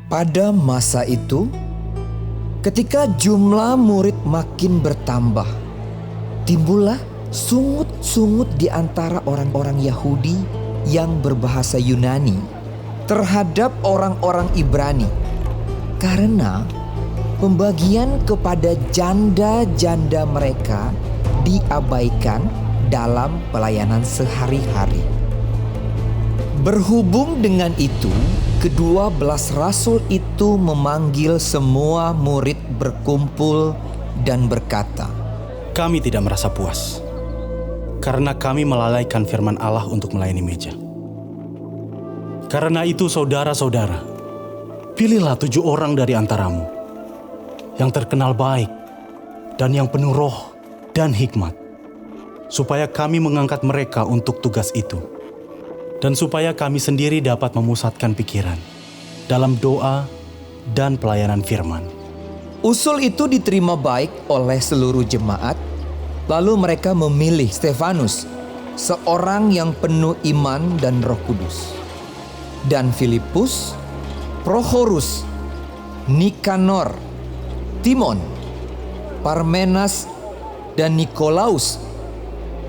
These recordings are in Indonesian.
Pada masa itu, ketika jumlah murid makin bertambah, timbullah sungut-sungut di antara orang-orang Yahudi yang berbahasa Yunani terhadap orang-orang Ibrani, karena pembagian kepada janda-janda mereka diabaikan dalam pelayanan sehari-hari. Berhubung dengan itu, kedua belas rasul itu memanggil semua murid berkumpul dan berkata, "Kami tidak merasa puas, karena kami melalaikan firman Allah untuk melayani meja. Karena itu saudara-saudara, pilihlah 7 orang dari antaramu, yang terkenal baik dan yang penuh roh dan hikmat, supaya kami mengangkat mereka untuk tugas itu. Dan supaya kami sendiri dapat memusatkan pikiran dalam doa dan pelayanan firman." Usul itu diterima baik oleh seluruh jemaat. Lalu mereka memilih Stefanus, seorang yang penuh iman dan Roh Kudus, dan Filipus, Prochorus, Nikanor, Timon, Parmenas, dan Nikolaus,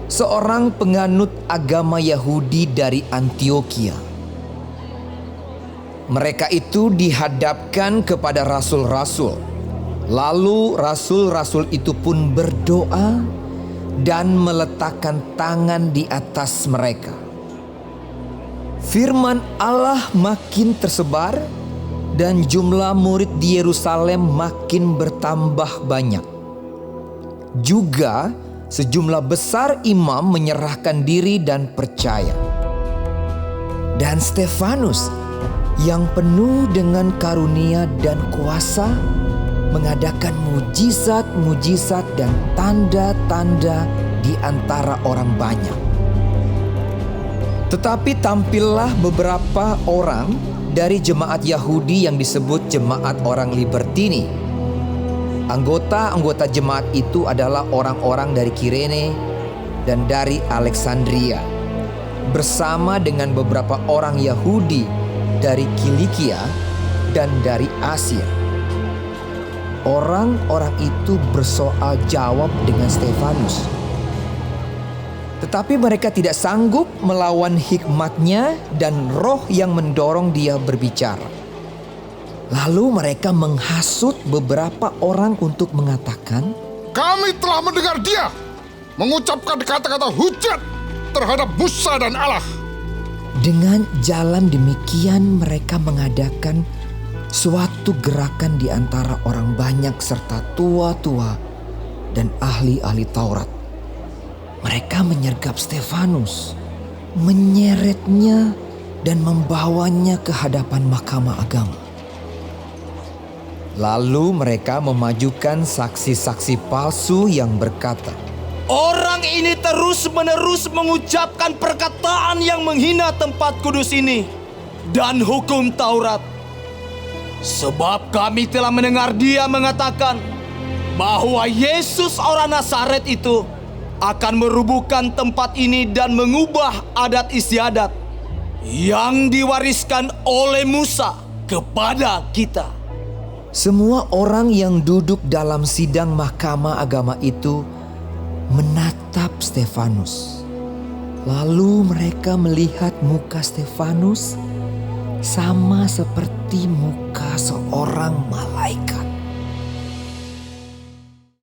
seorang penganut agama Yahudi dari Antioquia. Mereka itu dihadapkan kepada rasul-rasul. Lalu rasul-rasul itu pun berdoa dan meletakkan tangan di atas mereka. Firman Allah makin tersebar dan jumlah murid di Yerusalem makin bertambah banyak. Juga sejumlah besar imam menyerahkan diri dan percaya. Dan Stefanus yang penuh dengan karunia dan kuasa mengadakan mujizat-mujizat dan tanda-tanda di antara orang banyak. Tetapi tampillah beberapa orang dari jemaat Yahudi yang disebut jemaat orang Libertini. Anggota-anggota jemaat itu adalah orang-orang dari Kirene dan dari Alexandria, bersama dengan beberapa orang Yahudi dari Kilikia dan dari Asia. Orang-orang itu bersoal jawab dengan Stefanus, tetapi mereka tidak sanggup melawan hikmatnya dan roh yang mendorong dia berbicara. Lalu mereka menghasut beberapa orang untuk mengatakan, "Kami telah mendengar dia mengucapkan kata-kata hujat terhadap Musa dan Allah." Dengan jalan demikian mereka mengadakan suatu gerakan di antara orang banyak serta tua-tua dan ahli-ahli Taurat. Mereka menyergap Stefanus, menyeretnya dan membawanya ke hadapan mahkamah agama. Lalu mereka memajukan saksi-saksi palsu yang berkata, "Orang ini terus-menerus mengucapkan perkataan yang menghina tempat kudus ini dan hukum Taurat. Sebab kami telah mendengar dia mengatakan bahwa Yesus orang Nazaret itu akan merubuhkan tempat ini dan mengubah adat istiadat yang diwariskan oleh Musa kepada kita." Semua orang yang duduk dalam sidang mahkamah agama itu menatap Stefanus. Lalu mereka melihat muka Stefanus sama seperti muka seorang malaikat.